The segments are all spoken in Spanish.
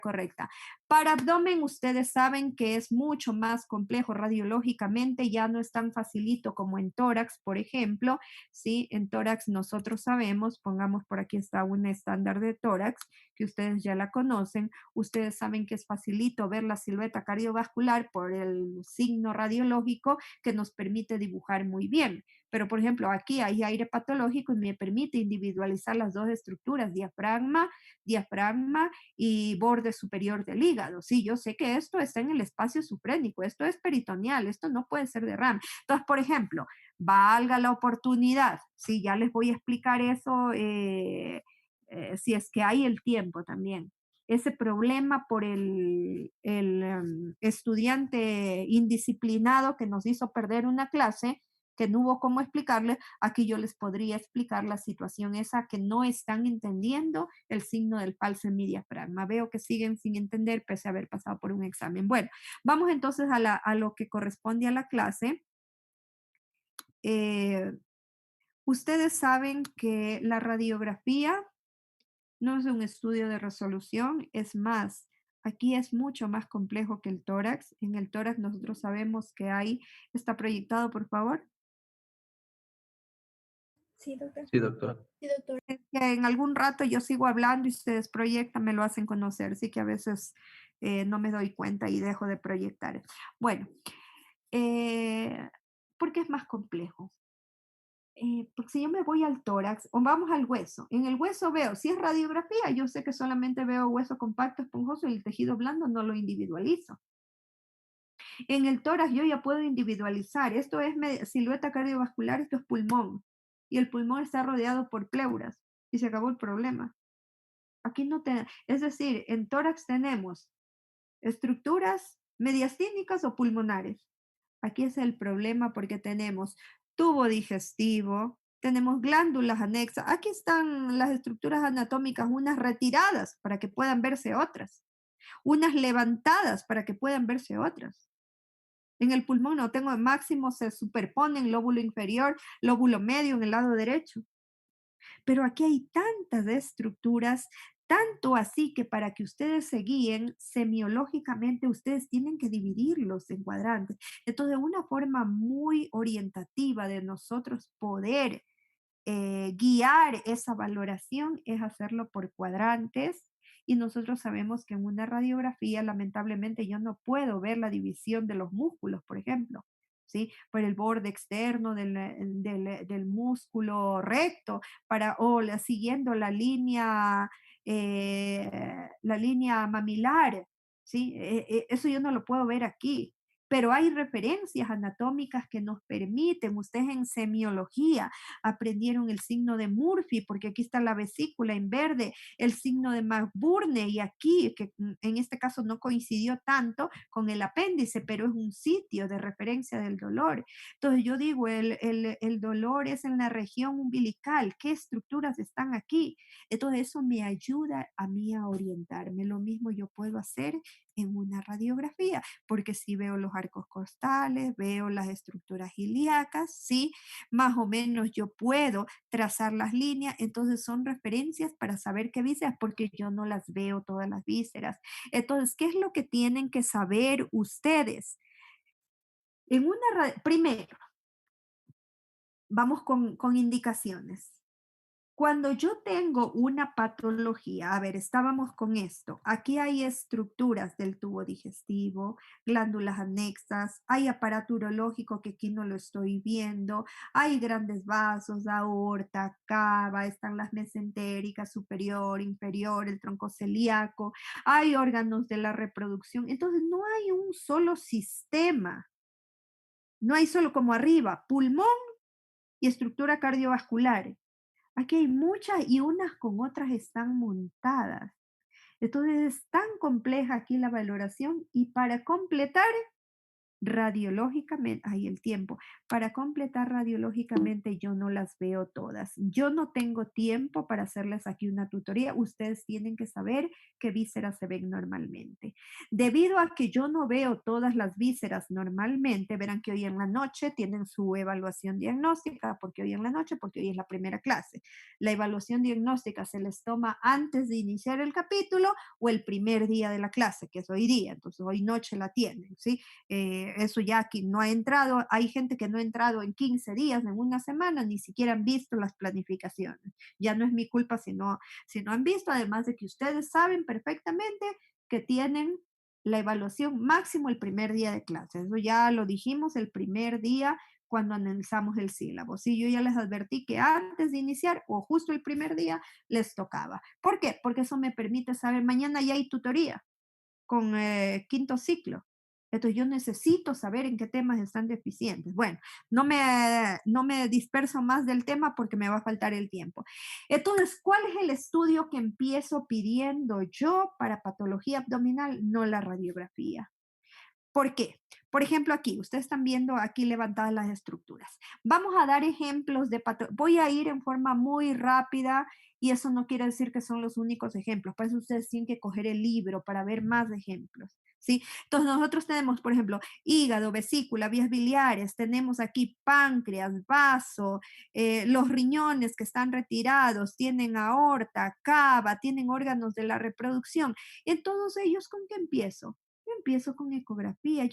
correcta. Para abdomen, ustedes saben que es mucho más complejo radiológicamente, ya no es tan facilito como en tórax, por ejemplo, ¿sí? En tórax nosotros sabemos, pongamos por aquí está un estándar de tórax, que ustedes ya la conocen, ustedes saben que es facilito ver la silueta cardiovascular por el signo radiológico que nos permite dibujar muy bien. Pero, por ejemplo, aquí hay aire patológico y me permite individualizar las dos estructuras, diafragma y borde superior del hígado. Sí, yo sé que esto está en el espacio sufrénico, esto es peritoneal, esto no puede ser de RAM. Entonces, por ejemplo, valga la oportunidad, sí, ya les voy a explicar eso si es que hay el tiempo también. Ese problema por el estudiante indisciplinado que nos hizo perder una clase, que no hubo cómo explicarle, aquí yo les podría explicar la situación esa que no están entendiendo el signo del falso diafragma. Veo que siguen sin entender pese a haber pasado por un examen. Bueno, vamos entonces a lo que corresponde a la clase. Eh, Ustedes saben que la radiografía no es un estudio de resolución, es más, aquí es mucho más complejo que el tórax. En el tórax nosotros sabemos que hay, está proyectado, por favor. Sí, doctor. Sí, doctora. Sí, doctor. Es que en algún rato yo sigo hablando y ustedes proyectan, me lo hacen conocer, así que a veces no me doy cuenta y dejo de proyectar. Bueno, eh, ¿por qué es más complejo? Porque si yo me voy al tórax o vamos al hueso, en el hueso veo, si es radiografía, yo sé que solamente veo hueso compacto, esponjoso y el tejido blando no lo individualizo. En el tórax yo ya puedo individualizar, esto es silueta cardiovascular, esto es pulmón, y el pulmón está rodeado por pleuras y se acabó el problema. Aquí no tenemos, es decir, en tórax tenemos estructuras mediastínicas o pulmonares. Aquí es el problema porque tenemos tubo digestivo, tenemos glándulas anexas. Aquí están las estructuras anatómicas, unas retiradas para que puedan verse otras, unas levantadas para que puedan verse otras. En el pulmón no tengo máximo, se superponen lóbulo inferior, lóbulo medio en el lado derecho. Pero aquí hay tantas estructuras, tanto así que para que ustedes se guíen semiológicamente, ustedes tienen que dividirlos en cuadrantes. Entonces, una forma muy orientativa de nosotros poder guiar esa valoración es hacerlo por cuadrantes. Y nosotros sabemos que en una radiografía, lamentablemente, yo no puedo ver la división de los músculos, por ejemplo. ¿Sí? Por el borde externo del músculo recto, siguiendo la línea mamilar, ¿sí? Eso yo no lo puedo ver aquí, pero hay referencias anatómicas que nos permiten, ustedes en semiología aprendieron el signo de Murphy, porque aquí está la vesícula en verde, el signo de McBurney, y aquí, que en este caso no coincidió tanto con el apéndice, pero es un sitio de referencia del dolor. Entonces yo digo, el dolor es en la región umbilical, ¿qué estructuras están aquí? Entonces eso me ayuda a mí a orientarme. Lo mismo yo puedo hacer en una radiografía, porque si veo los arcos costales, veo las estructuras ilíacas, ¿sí? Más o menos yo puedo trazar las líneas, entonces son referencias para saber qué vísceras, porque yo no las veo todas las vísceras. Entonces, ¿qué es lo que tienen que saber ustedes? Primero, vamos con indicaciones. Cuando yo tengo una patología, a ver, estábamos con esto, aquí hay estructuras del tubo digestivo, glándulas anexas, hay aparato urológico que aquí no lo estoy viendo, hay grandes vasos, aorta, cava, están las mesentéricas, superior, inferior, el tronco celíaco, hay órganos de la reproducción, entonces no hay un solo sistema, no hay solo como arriba, pulmón y estructura cardiovascular. Aquí hay muchas y unas con otras están montadas. Entonces es tan compleja aquí la valoración y para completar Radiológicamente, ahí el tiempo, para completar radiológicamente yo no las veo todas. Yo no tengo tiempo para hacerles aquí una tutoría. Ustedes tienen que saber qué vísceras se ven normalmente. Debido a que yo no veo todas las vísceras normalmente, verán que hoy en la noche tienen su evaluación diagnóstica, porque hoy en la noche, porque hoy es la primera clase. La evaluación diagnóstica se les toma antes de iniciar el capítulo o el primer día de la clase, que es hoy día. Entonces, hoy noche la tienen, ¿sí? Eso ya aquí no ha entrado, hay gente que no ha entrado en 15 días, en una semana, ni siquiera han visto las planificaciones. Ya no es mi culpa si no han visto, además de que ustedes saben perfectamente que tienen la evaluación máximo el primer día de clase. Eso ya lo dijimos el primer día cuando analizamos el sílabo. Sí, yo ya les advertí que antes de iniciar o justo el primer día les tocaba. ¿Por qué? Porque eso me permite saber, mañana ya hay tutoría con quinto ciclo. Entonces yo necesito saber en qué temas están deficientes. Bueno, no me disperso más del tema porque me va a faltar el tiempo. Entonces, ¿cuál es el estudio que empiezo pidiendo yo para patología abdominal? No la radiografía. ¿Por qué? Por ejemplo, aquí, ustedes están viendo aquí levantadas las estructuras. Vamos a dar ejemplos de voy a ir en forma muy rápida y eso no quiere decir que son los únicos ejemplos. Por eso ustedes tienen que coger el libro para ver más ejemplos. ¿Sí? Entonces nosotros tenemos, por ejemplo, hígado, vesícula, vías biliares, tenemos aquí páncreas, vaso, los riñones que están retirados, tienen aorta, cava, tienen órganos de la reproducción. En todos ellos, ¿con qué empiezo? Yo empiezo con ecografía.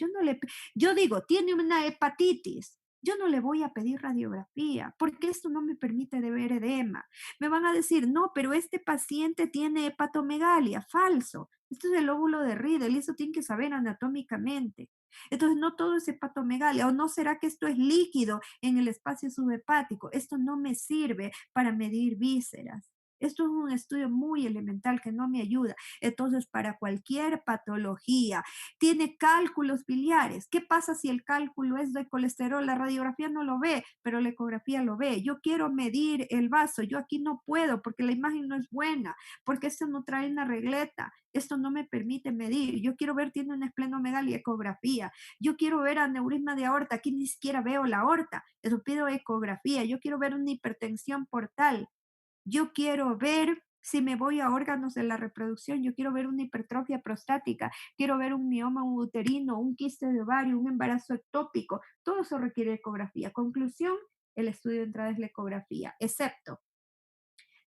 Yo digo, tiene una hepatitis. Yo no le voy a pedir radiografía porque esto no me permite de ver edema. Me van a decir, no, pero este paciente tiene hepatomegalia. Falso. Esto es el óvulo de Riedel y eso tiene que saber anatómicamente. Entonces, no todo es hepatomegalia. ¿O no será que esto es líquido en el espacio subhepático? Esto no me sirve para medir vísceras. Esto es un estudio muy elemental que no me ayuda. Entonces, para cualquier patología, tiene cálculos biliares. ¿Qué pasa si el cálculo es de colesterol? La radiografía no lo ve, pero la ecografía lo ve. Yo quiero medir el vaso, yo aquí no puedo porque la imagen no es buena, porque esto no trae una regleta. Esto no me permite medir. Yo quiero ver, tiene una esplenomegalia, ecografía. Yo quiero ver aneurisma de aorta, aquí ni siquiera veo la aorta. Eso pido ecografía. Yo quiero ver una hipertensión portal. Yo quiero ver si me voy a órganos de la reproducción, yo quiero ver una hipertrofia prostática, quiero ver un mioma uterino, un quiste de ovario, un embarazo ectópico. Todo eso requiere ecografía. Conclusión, el estudio de entrada es la ecografía, excepto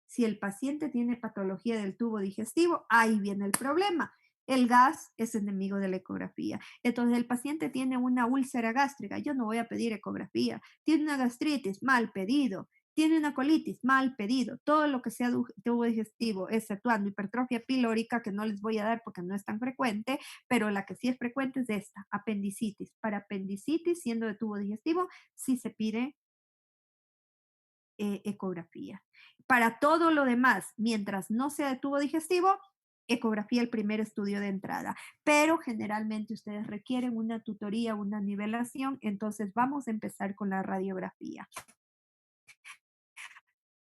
si el paciente tiene patología del tubo digestivo, ahí viene el problema. El gas es enemigo de la ecografía. Entonces, el paciente tiene una úlcera gástrica, yo no voy a pedir ecografía. Tiene una gastritis, mal pedido. Tiene una colitis, mal pedido. Todo lo que sea tubo digestivo, exceptuando hipertrofia pilórica, que no les voy a dar porque no es tan frecuente, pero la que sí es frecuente es esta, apendicitis. Para apendicitis, siendo de tubo digestivo, sí se pide ecografía. Para todo lo demás, mientras no sea de tubo digestivo, ecografía el primer estudio de entrada, pero generalmente ustedes requieren una tutoría, una nivelación, entonces vamos a empezar con la radiografía.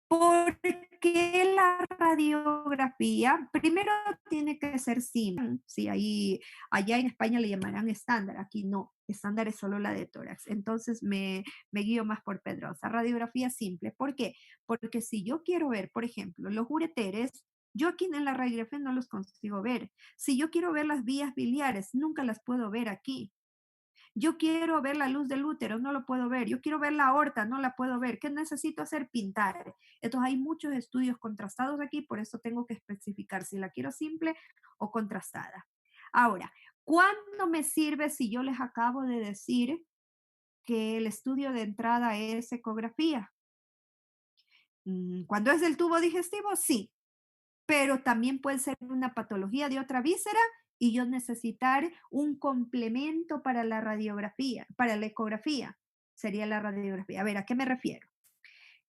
Porque la radiografía, primero tiene que ser simple, sí, ahí, allá en España le llamarán estándar, aquí no, estándar es solo la de tórax, entonces me guío más por Pedrosa. Radiografía simple, ¿por qué? Porque si yo quiero ver, por ejemplo, los ureteres, yo aquí en la radiografía no los consigo ver. Si yo quiero ver las vías biliares, nunca las puedo ver aquí. Yo quiero ver la luz del útero, no lo puedo ver. Yo quiero ver la aorta, no la puedo ver. ¿Qué necesito hacer? Pintar. Entonces hay muchos estudios contrastados aquí, por eso tengo que especificar si la quiero simple o contrastada. Ahora, ¿cuándo me sirve si yo les acabo de decir que el estudio de entrada es ecografía? Cuando es del tubo digestivo, sí, pero también puede ser una patología de otra víscera y yo necesitar un complemento para la radiografía, para la ecografía, sería la radiografía. A ver, ¿a qué me refiero?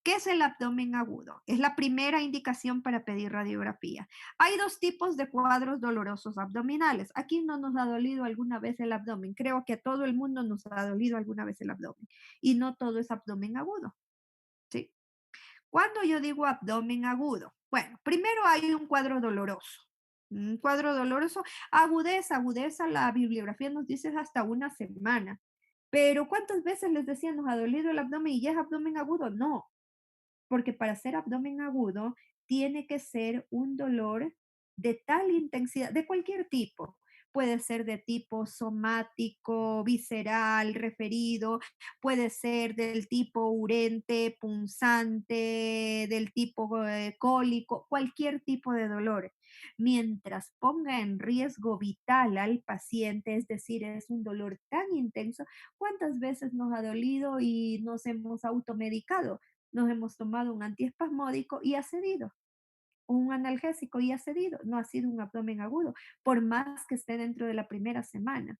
¿Qué es el abdomen agudo? Es la primera indicación para pedir radiografía. Hay dos tipos de cuadros dolorosos abdominales. Aquí no nos ha dolido alguna vez el abdomen. Creo que a todo el mundo nos ha dolido alguna vez el abdomen. Y no todo es abdomen agudo. ¿Sí? Cuando yo digo abdomen agudo, bueno, primero hay un cuadro doloroso. Un cuadro doloroso, agudeza, la bibliografía nos dice es hasta una semana. Pero ¿cuántas veces les decían nos ha dolido el abdomen y ya es abdomen agudo? No, porque para ser abdomen agudo tiene que ser un dolor de tal intensidad, de cualquier tipo. Puede ser de tipo somático, visceral, referido, puede ser del tipo urente, punzante, del tipo cólico, cualquier tipo de dolor. Mientras ponga en riesgo vital al paciente, es decir, es un dolor tan intenso, ¿cuántas veces nos ha dolido y nos hemos automedicado? Nos hemos tomado un antiespasmódico y ha cedido, o un analgésico y ha cedido, no ha sido un abdomen agudo, por más que esté dentro de la primera semana.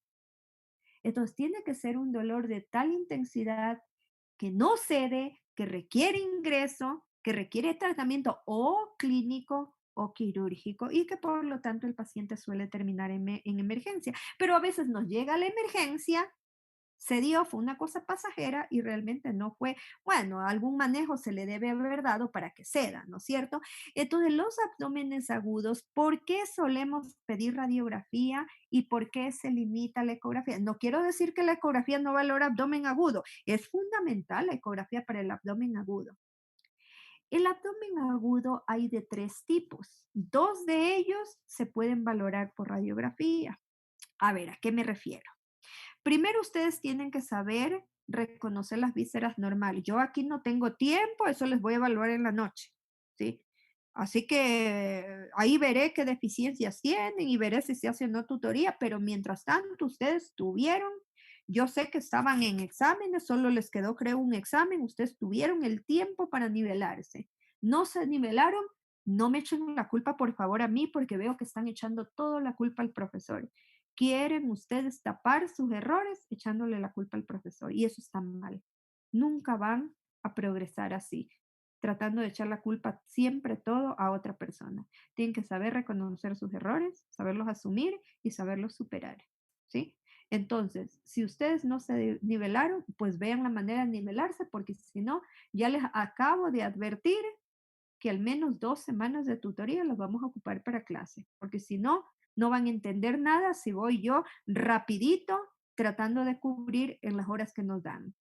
Entonces tiene que ser un dolor de tal intensidad que no cede, que requiere ingreso, que requiere tratamiento o clínico o quirúrgico y que por lo tanto el paciente suele terminar en emergencia. Pero a veces nos llega la emergencia, se dio, fue una cosa pasajera y realmente no fue, bueno, algún manejo se le debe haber dado para que ceda, ¿no es cierto? Entonces, los abdómenes agudos, ¿por qué solemos pedir radiografía y por qué se limita la ecografía? No quiero decir que la ecografía no valora abdomen agudo, es fundamental la ecografía para el abdomen agudo. El abdomen agudo hay de tres tipos, dos de ellos se pueden valorar por radiografía. A ver, ¿a qué me refiero? Primero ustedes tienen que saber reconocer las vísceras normales. Yo aquí no tengo tiempo, eso les voy a evaluar en la noche, ¿sí? Así que ahí veré qué deficiencias tienen y veré si se hace o no tutoría, pero mientras tanto ustedes tuvieron, yo sé que estaban en exámenes, solo les quedó creo un examen, ustedes tuvieron el tiempo para nivelarse. No se nivelaron, no me echen la culpa por favor a mí porque veo que están echando toda la culpa al profesor. Quieren ustedes tapar sus errores echándole la culpa al profesor y eso está mal. Nunca van a progresar así, tratando de echar la culpa siempre todo a otra persona. Tienen que saber reconocer sus errores, saberlos asumir y saberlos superar, ¿sí? Entonces, si ustedes no se nivelaron, pues vean la manera de nivelarse, porque si no, ya les acabo de advertir que al menos 2 semanas de tutoría las vamos a ocupar para clase, porque si no, no van a entender nada si voy yo rapidito tratando de cubrir en las horas que nos dan.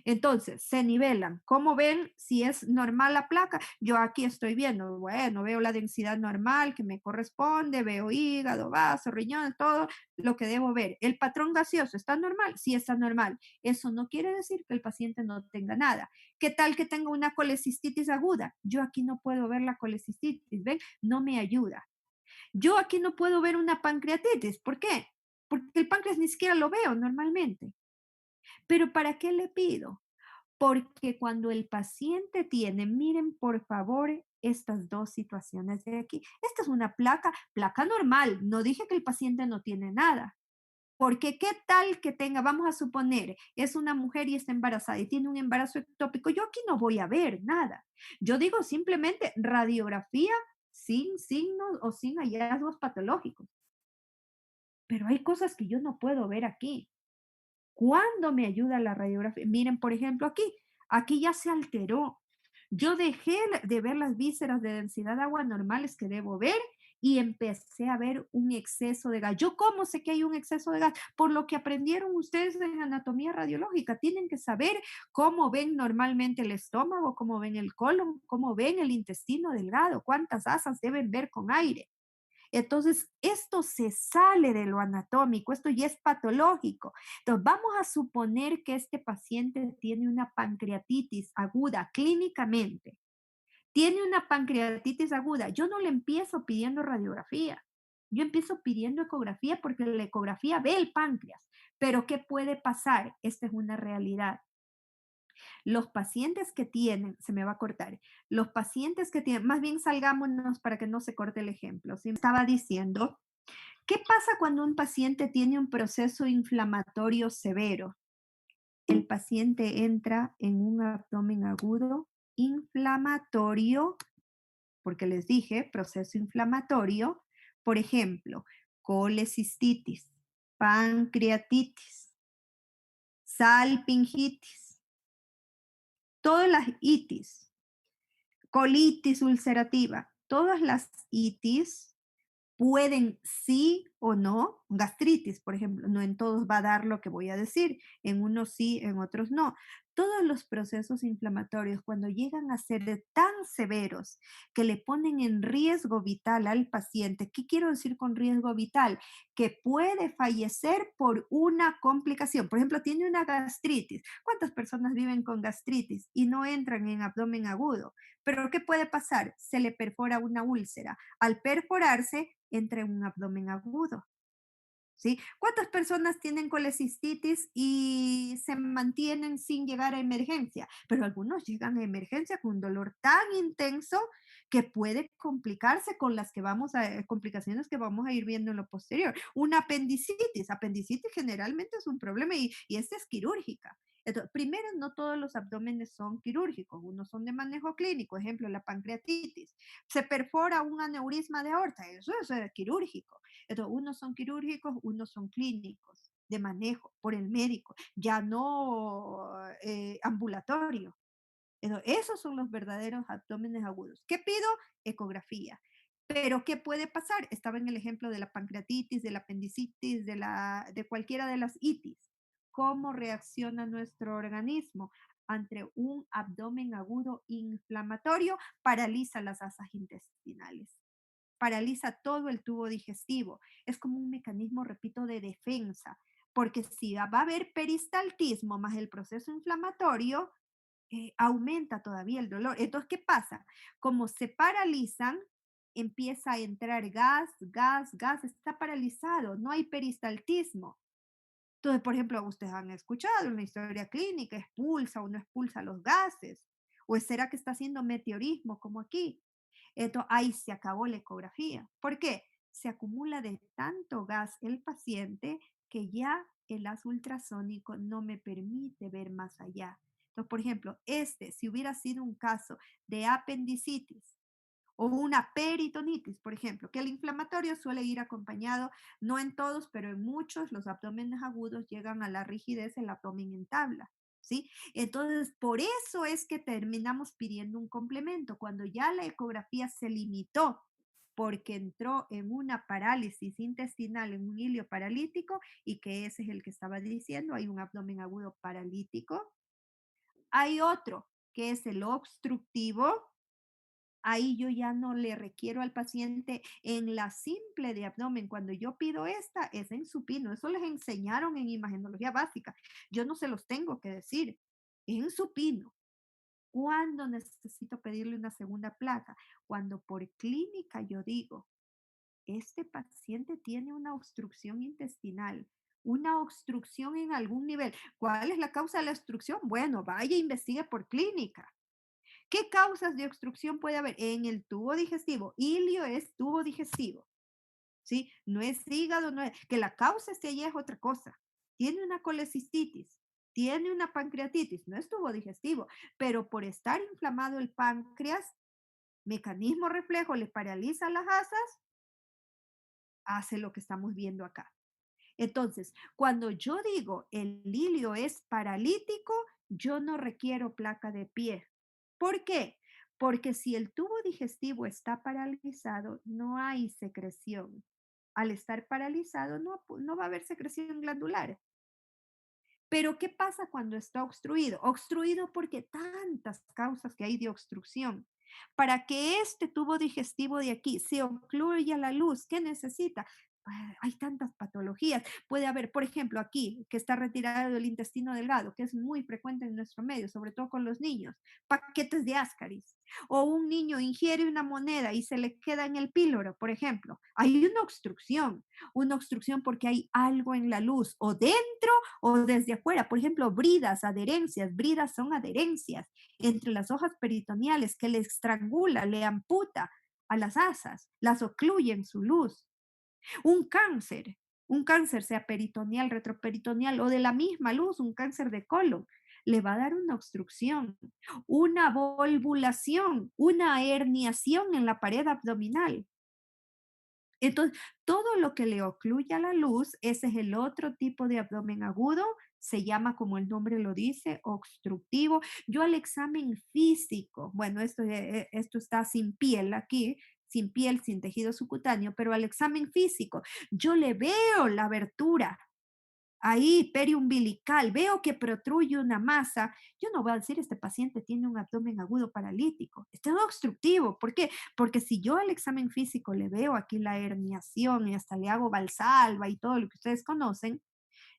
Entonces, se nivelan. ¿Cómo ven si es normal la placa? Yo aquí estoy viendo, bueno, veo la densidad normal que me corresponde, veo hígado, vaso, riñón, todo lo que debo ver. ¿El patrón gaseoso está normal? Sí está normal. Eso no quiere decir que el paciente no tenga nada. ¿Qué tal que tenga una colecistitis aguda? Yo aquí no puedo ver la colecistitis, ¿ven? No me ayuda. Yo aquí no puedo ver una pancreatitis. ¿Por qué? Porque el páncreas ni siquiera lo veo normalmente. Pero ¿para qué le pido? Porque cuando el paciente tiene, miren por favor estas dos situaciones de aquí. Esta es una placa normal. No dije que el paciente no tiene nada. Porque qué tal que tenga, vamos a suponer, es una mujer y está embarazada y tiene un embarazo ectópico. Yo aquí no voy a ver nada. Yo digo simplemente radiografía sin signos o sin hallazgos patológicos. Pero hay cosas que yo no puedo ver aquí. ¿Cuándo me ayuda la radiografía? Miren, por ejemplo, aquí ya se alteró. Yo dejé de ver las vísceras de densidad de agua normales que debo ver y empecé a ver un exceso de gas. ¿Yo cómo sé que hay un exceso de gas? Por lo que aprendieron ustedes en anatomía radiológica. Tienen que saber cómo ven normalmente el estómago, cómo ven el colon, cómo ven el intestino delgado, cuántas asas deben ver con aire. Entonces, esto se sale de lo anatómico, esto ya es patológico. Entonces, vamos a suponer que este paciente tiene una pancreatitis aguda clínicamente. Tiene una pancreatitis aguda. Yo no le empiezo pidiendo radiografía. Yo empiezo pidiendo ecografía porque la ecografía ve el páncreas. Pero ¿qué puede pasar? Esta es una realidad. Los pacientes que tienen, se me va a cortar, los pacientes que tienen, más bien salgámonos para que no se corte el ejemplo. ¿Sí? Estaba diciendo, ¿qué pasa cuando un paciente tiene un proceso inflamatorio severo? El paciente entra en un abdomen agudo inflamatorio, porque les dije, proceso inflamatorio, por ejemplo, colecistitis, pancreatitis, salpingitis, todas las itis, colitis ulcerativa, todas las itis Pueden sí o no, gastritis, por ejemplo, no en todos va a dar lo que voy a decir, en unos sí, en otros no. Todos los procesos inflamatorios, cuando llegan a ser tan severos que le ponen en riesgo vital al paciente, ¿qué quiero decir con riesgo vital? Que puede fallecer por una complicación. Por ejemplo, tiene una gastritis. ¿Cuántas personas viven con gastritis y no entran en abdomen agudo? Pero ¿qué puede pasar? Se le perfora una úlcera. Al perforarse, entra en un abdomen agudo. ¿Sí? ¿Cuántas personas tienen colecistitis y se mantienen sin llegar a emergencia? Pero algunos llegan a emergencia con un dolor tan intenso que puede complicarse con las que vamos a, complicaciones que vamos a ir viendo en lo posterior. Una apendicitis, apendicitis generalmente es un problema y esta es quirúrgica. Entonces, primero, no todos los abdómenes son quirúrgicos, unos son de manejo clínico, ejemplo, la pancreatitis. Se perfora un aneurisma de aorta, eso es quirúrgico. Entonces, unos son quirúrgicos, unos son clínicos, de manejo por el médico, ya no ambulatorio. Esos son los verdaderos abdómenes agudos. ¿Qué pido? Ecografía. Pero ¿qué puede pasar? Estaba en el ejemplo de la pancreatitis, de la apendicitis, de cualquiera de las itis. ¿Cómo reacciona nuestro organismo ante un abdomen agudo inflamatorio? Paraliza las asas intestinales, paraliza todo el tubo digestivo. Es como un mecanismo, repito, de defensa, porque si va a haber peristaltismo más el proceso inflamatorio, aumenta todavía el dolor. Entonces, ¿qué pasa? Como se paralizan, empieza a entrar gas, gas, gas, está paralizado, no hay peristaltismo. Entonces, por ejemplo, ustedes han escuchado en la historia clínica, expulsa o no expulsa los gases, o será que está haciendo meteorismo como aquí. Entonces, ahí se acabó la ecografía. ¿Por qué? Se acumula de tanto gas el paciente que ya el haz ultrasónico no me permite ver más allá. Entonces, por ejemplo, si hubiera sido un caso de apendicitis o una peritonitis, por ejemplo, que el inflamatorio suele ir acompañado, no en todos, pero en muchos, los abdómenes agudos llegan a la rigidez, el abdomen en tabla. ¿Sí? Entonces, por eso es que terminamos pidiendo un complemento, cuando ya la ecografía se limitó porque entró en una parálisis intestinal, en un hilio paralítico, y que ese es el que estaba diciendo, hay un abdomen agudo paralítico. Hay otro, que es el obstructivo. Ahí yo ya no le requiero al paciente en la simple de abdomen. Cuando yo pido esta, es en supino. Eso les enseñaron en imagenología básica. Yo no se los tengo que decir. En supino. ¿Cuándo necesito pedirle una segunda placa? Cuando por clínica yo digo, este paciente tiene una obstrucción intestinal, una obstrucción en algún nivel. ¿Cuál es la causa de la obstrucción? Bueno, vaya, investigue por clínica. ¿Qué causas de obstrucción puede haber? En el tubo digestivo. Ilio es tubo digestivo, ¿sí? No es hígado, no es. Que la causa esté allí es otra cosa. Tiene una colecistitis, tiene una pancreatitis, no es tubo digestivo, pero por estar inflamado el páncreas, mecanismo reflejo le paraliza las asas, hace lo que estamos viendo acá. Entonces, cuando yo digo el ilio es paralítico, yo no requiero placa de pie. ¿Por qué? Porque si el tubo digestivo está paralizado, no hay secreción. Al estar paralizado, no va a haber secreción glandular. Pero ¿qué pasa cuando está obstruido? Obstruido porque tantas causas que hay de obstrucción. Para que este tubo digestivo de aquí se ocluya la luz, ¿qué necesita? Hay tantas patologías. Puede haber, por ejemplo, aquí, que está retirado el intestino delgado, que es muy frecuente en nuestro medio, sobre todo con los niños, paquetes de ascaris. O un niño ingiere una moneda y se le queda en el píloro, por ejemplo. Hay una obstrucción porque hay algo en la luz, o dentro o desde afuera. Por ejemplo, bridas, adherencias. Bridas son adherencias entre las hojas peritoneales que le estrangula, le amputa a las asas, las ocluye en su luz. Un cáncer, un cáncer sea peritoneal, retroperitoneal o de la misma luz, un cáncer de colon, le va a dar una obstrucción, una volvulación, una herniación en la pared abdominal. Entonces, todo lo que le ocluya la luz, ese es el otro tipo de abdomen agudo, se llama, como el nombre lo dice, obstructivo. Yo al examen físico, bueno, esto está sin piel aquí, sin piel, sin tejido subcutáneo, pero al examen físico yo le veo la abertura ahí periumbilical, veo que protruye una masa, yo no voy a decir este paciente tiene un abdomen agudo paralítico, este es obstructivo. ¿Por qué? Porque si yo al examen físico le veo aquí la herniación y hasta le hago valsalva y todo lo que ustedes conocen,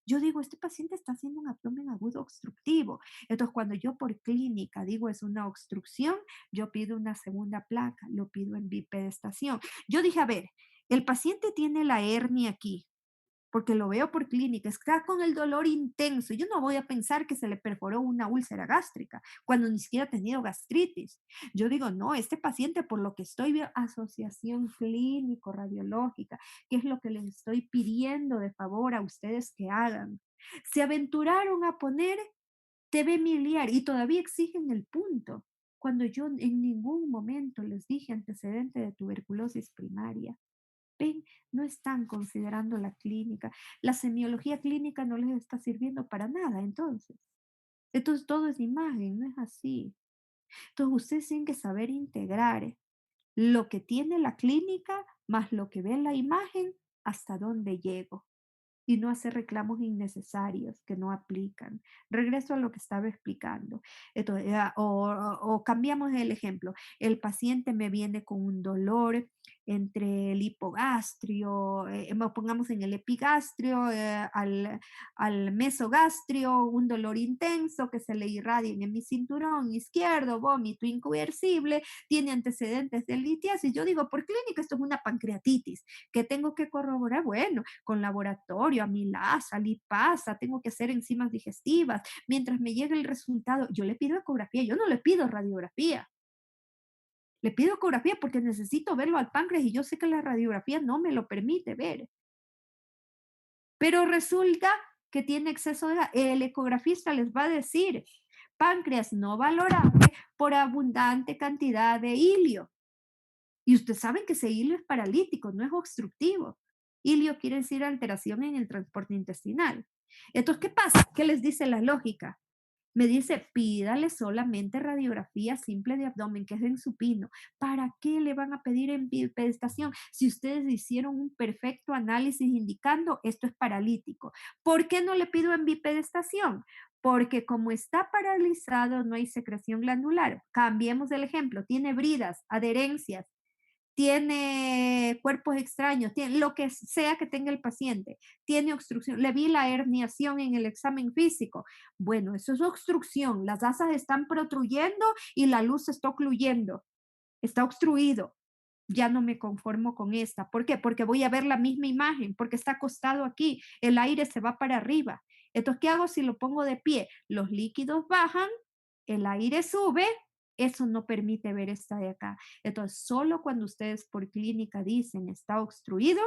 yo digo, este paciente está haciendo un abdomen agudo obstructivo. Entonces, cuando yo por clínica digo es una obstrucción, yo pido una segunda placa, lo pido en bipedestación. Yo dije, a ver, el paciente tiene la hernia aquí, porque lo veo por clínica, está con el dolor intenso. Yo no voy a pensar que se le perforó una úlcera gástrica cuando ni siquiera ha tenido gastritis. Yo digo, no, este paciente por lo que estoy viendo, asociación clínico-radiológica, que es lo que les estoy pidiendo de favor a ustedes que hagan. Se aventuraron a poner TB miliar y todavía exigen el punto, cuando yo en ningún momento les dije antecedente de tuberculosis primaria. Ven, no están considerando la clínica. La semiología clínica no les está sirviendo para nada, entonces. Entonces todo es imagen, no es así. Entonces ustedes tienen que saber integrar lo que tiene la clínica más lo que ve en la imagen, hasta dónde llego y no hacer reclamos innecesarios que no aplican. Regreso a lo que estaba explicando. Entonces, o cambiamos el ejemplo. El paciente me viene con un dolor entre el hipogastrio, pongamos en el epigastrio, al mesogastrio, un dolor intenso que se le irradia en mi cinturón izquierdo, vómito incoercible, tiene antecedentes de litiasis. Yo digo, por clínica esto es una pancreatitis. ¿Qué tengo que corroborar? Bueno, con laboratorio, amilasa, lipasa, tengo que hacer enzimas digestivas. Mientras me llegue el resultado, yo le pido ecografía, yo no le pido radiografía. Le pido ecografía porque necesito verlo al páncreas y yo sé que la radiografía no me lo permite ver. Pero resulta que tiene exceso de el ecografista les va a decir, páncreas no valorable por abundante cantidad de hilio. Y ustedes saben que ese hilio es paralítico, no es obstructivo. Hilio quiere decir alteración en el transporte intestinal. Entonces, ¿qué pasa? ¿Qué les dice la lógica? Me dice, pídale solamente radiografía simple de abdomen, que es en supino. ¿Para qué le van a pedir en bipedestación si ustedes hicieron un perfecto análisis indicando esto es paralítico? ¿Por qué no le pido en bipedestación? Porque como está paralizado, no hay secreción glandular. Cambiemos el ejemplo, tiene bridas, adherencias, tiene cuerpos extraños, tiene lo que sea que tenga el paciente, tiene obstrucción. Le vi la herniación en el examen físico. Bueno, eso es obstrucción. Las asas están protruyendo y la luz se está ocluyendo, está obstruido. Ya no me conformo con esta. ¿Por qué? Porque voy a ver la misma imagen, porque está acostado aquí, el aire se va para arriba. Entonces, ¿qué hago si lo pongo de pie? Los líquidos bajan, el aire sube, eso no permite ver esta de acá. Entonces, solo cuando ustedes por clínica dicen está obstruido,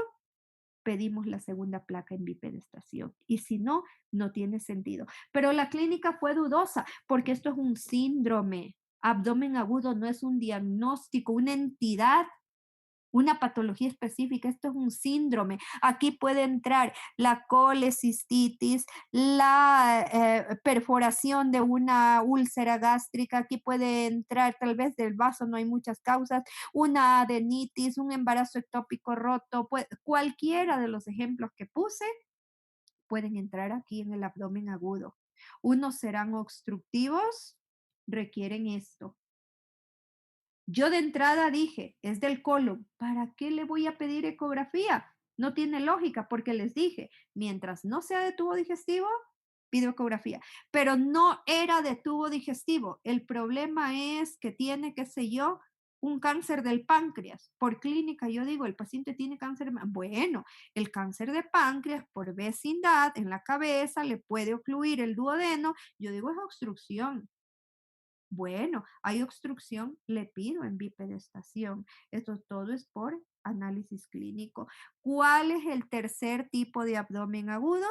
pedimos la segunda placa en bipedestación. Y si no, no tiene sentido. Pero la clínica fue dudosa porque esto es un síndrome. Abdomen agudo no es un diagnóstico, una entidad, una patología específica, esto es un síndrome. Aquí puede entrar la colecistitis, la perforación de una úlcera gástrica, aquí puede entrar tal vez del vaso, no hay muchas causas, una adenitis, un embarazo ectópico roto, cualquiera de los ejemplos que puse pueden entrar aquí en el abdomen agudo. Unos serán obstructivos, requieren esto. Yo de entrada dije, es del colon, ¿para qué le voy a pedir ecografía? No tiene lógica porque les dije, mientras no sea de tubo digestivo, pido ecografía, pero no era de tubo digestivo. El problema es que tiene, qué sé yo, un cáncer del páncreas. Por clínica, yo digo, el paciente tiene cáncer. Bueno, el cáncer de páncreas por vecindad en la cabeza le puede ocluir el duodeno. Yo digo, es obstrucción. Bueno, hay obstrucción, le pido en bipedestación. Esto todo es por análisis clínico. ¿Cuál es el tercer tipo de abdomen agudo?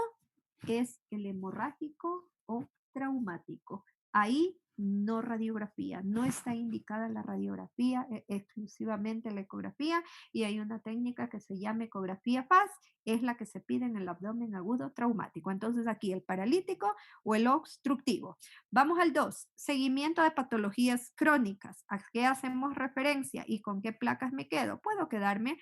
Es el hemorrágico o traumático. Ahí no radiografía. No está indicada la radiografía, exclusivamente la ecografía, y hay una técnica que se llama ecografía FAS, es la que se pide en el abdomen agudo traumático. Entonces aquí el paralítico o el obstructivo. Vamos al 2, seguimiento de patologías crónicas. ¿A qué hacemos referencia y con qué placas me quedo? Puedo quedarme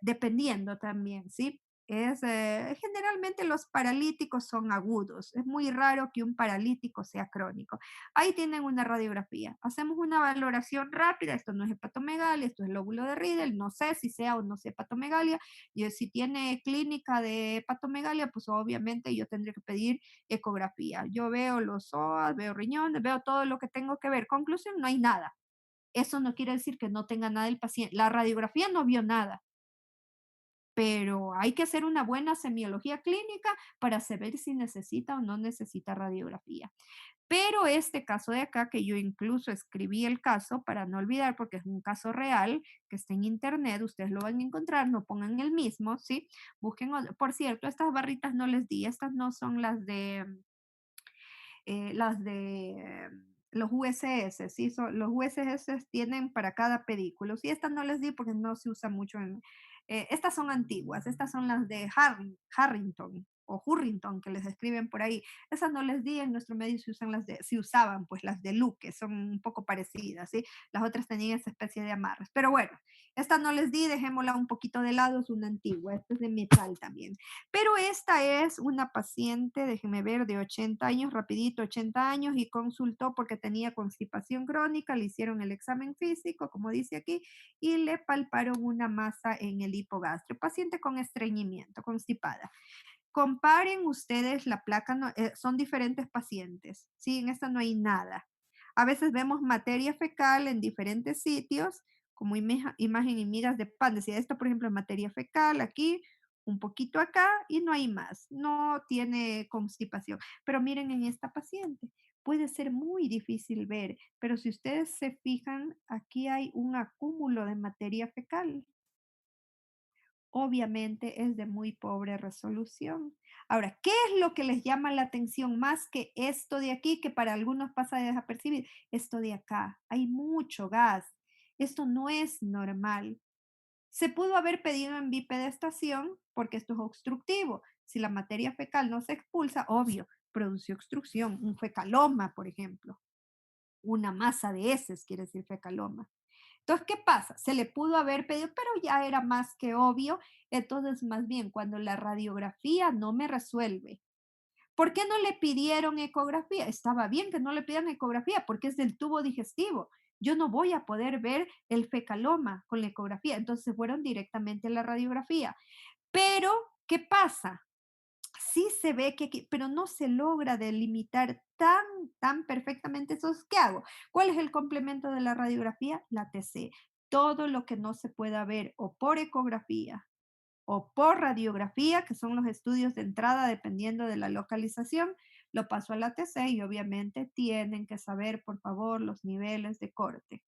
dependiendo también, ¿sí? Generalmente los paralíticos son agudos. Es muy raro que un paralítico sea crónico. Ahí tienen una radiografía. Hacemos una valoración rápida. Esto no es hepatomegalia, esto es lóbulo de Riedel. No sé si sea o no sea hepatomegalia. Y si tiene clínica de hepatomegalia, pues obviamente yo tendré que pedir ecografía. Yo veo los psoas, veo riñones, veo todo lo que tengo que ver. Conclusión, no hay nada. Eso no quiere decir que no tenga nada el paciente. La radiografía no vio nada, pero hay que hacer una buena semiología clínica para saber si necesita o no necesita radiografía. Pero este caso de acá, que yo incluso escribí el caso para no olvidar, porque es un caso real que está en internet, ustedes lo van a encontrar, no pongan el mismo, ¿sí? Busquen, por cierto, estas barritas no les di, estas no son las de los USS, ¿sí? Los USS tienen para cada pedículo. Y estas no les di porque no se usa mucho estas son antiguas, estas son las de Harrington o Hurrington, que les escriben por ahí. Esas no les di, en nuestro medio se usaban pues las de Luque, son un poco parecidas, ¿sí? Las otras tenían esa especie de amarres. Pero bueno, esta no les di, dejémosla un poquito de lado, es una antigua, esta es de metal también. Pero esta es una paciente, déjeme ver, de 80 años, rapidito, 80 años, y consultó porque tenía constipación crónica, le hicieron el examen físico, como dice aquí, y le palparon una masa en el hipogastrio. Paciente con estreñimiento, constipada. Comparen ustedes la placa, son diferentes pacientes, ¿sí? En esta no hay nada. A veces vemos materia fecal en diferentes sitios, como imagen y migas de pan. Decía, esto, por ejemplo, es materia fecal aquí, un poquito acá y no hay más. No tiene constipación. Pero miren en esta paciente, puede ser muy difícil ver, pero si ustedes se fijan, aquí hay un acúmulo de materia fecal. Obviamente es de muy pobre resolución. Ahora, ¿qué es lo que les llama la atención más que esto de aquí, que para algunos pasa desapercibido? Esto de acá, hay mucho gas. Esto no es normal. Se pudo haber pedido en bipedestación porque esto es obstructivo. Si la materia fecal no se expulsa, obvio, produce obstrucción, un fecaloma, por ejemplo. Una masa de heces quiere decir fecaloma. Entonces, ¿qué pasa? Se le pudo haber pedido, pero ya era más que obvio. Entonces, más bien, cuando la radiografía no me resuelve, ¿por qué no le pidieron ecografía? Estaba bien que no le pidan ecografía porque es del tubo digestivo. Yo no voy a poder ver el fecaloma con la ecografía. Entonces, se fueron directamente a la radiografía. Pero, ¿qué pasa? Sí se ve pero no se logra delimitar tan perfectamente. Entonces, ¿qué hago? ¿Cuál es el complemento de la radiografía? La TC. Todo lo que no se pueda ver o por ecografía o por radiografía, que son los estudios de entrada dependiendo de la localización, lo paso a la TC y obviamente tienen que saber, por favor, los niveles de corte,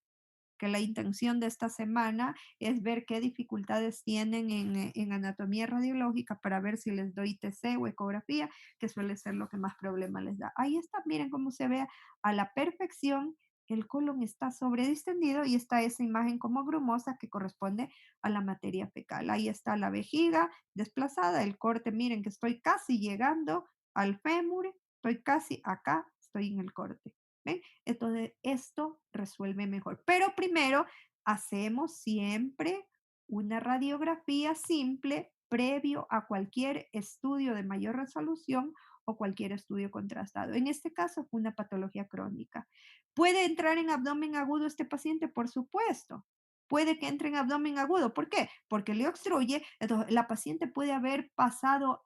que la intención de esta semana es ver qué dificultades tienen en anatomía radiológica para ver si les doy TC o ecografía, que suele ser lo que más problema les da. Ahí está, miren cómo se ve a la perfección. El colon está sobredistendido y está esa imagen como grumosa que corresponde a la materia fecal. Ahí está la vejiga desplazada, el corte, miren que estoy casi llegando al fémur, estoy casi acá, estoy en el corte. ¿Ven? Entonces, esto resuelve mejor. Pero primero, hacemos siempre una radiografía simple previo a cualquier estudio de mayor resolución o cualquier estudio contrastado. En este caso, fue una patología crónica. ¿Puede entrar en abdomen agudo este paciente? Por supuesto. Puede que entre en abdomen agudo. ¿Por qué? Porque le obstruye. Entonces, la paciente puede haber pasado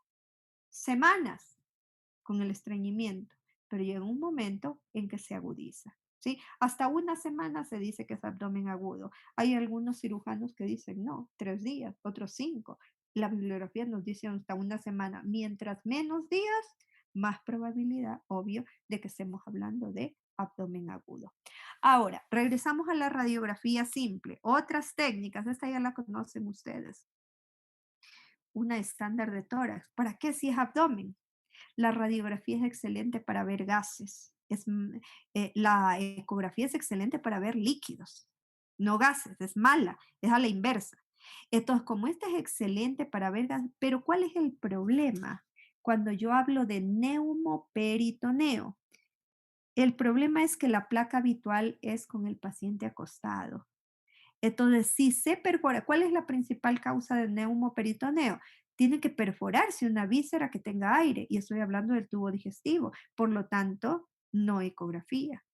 semanas con el estreñimiento, pero llega un momento en que se agudiza. ¿Sí? Hasta una semana se dice que es abdomen agudo. Hay algunos cirujanos que dicen no, 3 días, otros 5. La bibliografía nos dice hasta una semana. Mientras menos días, más probabilidad, obvio, de que estemos hablando de abdomen agudo. Ahora, regresamos a la radiografía simple. Otras técnicas, esta ya la conocen ustedes. Una estándar de tórax. ¿Para qué si es abdomen? La radiografía es excelente para ver gases. La ecografía es excelente para ver líquidos, no gases, es mala, es a la inversa. Entonces, como esta es excelente para ver gases, pero ¿cuál es el problema cuando yo hablo de neumoperitoneo? El problema es que la placa habitual es con el paciente acostado. Entonces, si se perfora, ¿cuál es la principal causa del neumoperitoneo? Tiene que perforarse una víscera que tenga aire, y estoy hablando del tubo digestivo. Por lo tanto, no ecografía,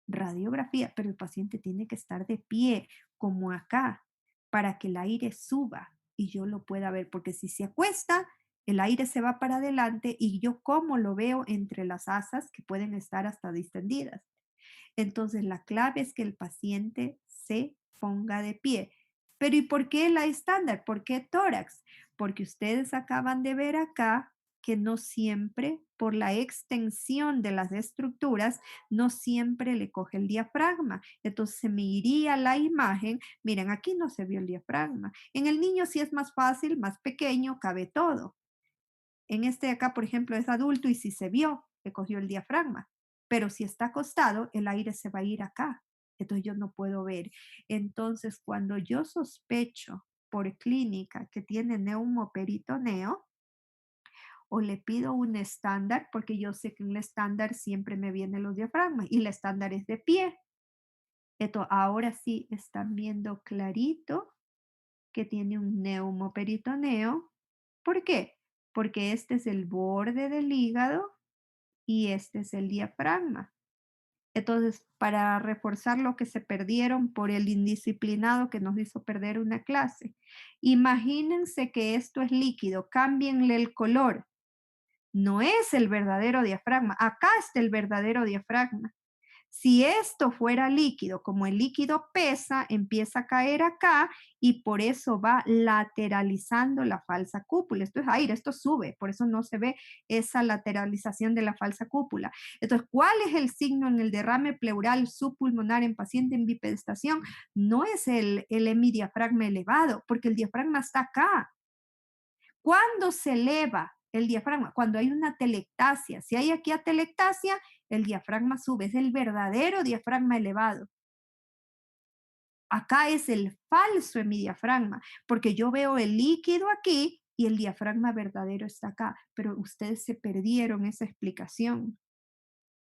radiografía, pero el paciente tiene que estar de pie, como acá, para que el aire suba y yo lo pueda ver, porque si se acuesta, el aire se va para adelante y yo cómo lo veo entre las asas que pueden estar hasta distendidas. Entonces, la clave es que el paciente se ponga de pie. Pero ¿y por qué la estándar? ¿Por qué tórax? Porque ustedes acaban de ver acá que no siempre, por la extensión de las estructuras, no siempre le coge el diafragma. Entonces se me iría la imagen. Miren, aquí no se vio el diafragma. En el niño sí es más fácil, más pequeño, cabe todo. En este de acá, por ejemplo, es adulto y si se vio, le cogió el diafragma. Pero si está acostado, el aire se va a ir acá. Entonces yo no puedo ver. Entonces, cuando yo sospecho por clínica que tiene neumoperitoneo, o le pido un estándar, porque yo sé que en el estándar siempre me vienen los diafragmas y el estándar es de pie. Entonces, ahora sí están viendo clarito que tiene un neumoperitoneo. ¿Por qué? Porque este es el borde del hígado y este es el diafragma. Entonces, para reforzar lo que se perdieron por el indisciplinado que nos hizo perder una clase, imagínense que esto es líquido, cámbienle el color. No es el verdadero diafragma, acá está el verdadero diafragma. Si esto fuera líquido, como el líquido pesa, empieza a caer acá y por eso va lateralizando la falsa cúpula. Esto es aire, esto sube, por eso no se ve esa lateralización de la falsa cúpula. Entonces, ¿cuál es el signo en el derrame pleural subpulmonar en paciente en bipedestación? No es el hemidiafragma elevado, porque el diafragma está acá. ¿Cuándo se eleva el diafragma? Cuando hay una telectasia. Si hay aquí atelectasia, el diafragma sube, es el verdadero diafragma elevado. Acá es el falso hemidiafragma, porque yo veo el líquido aquí y el diafragma verdadero está acá, pero ustedes se perdieron esa explicación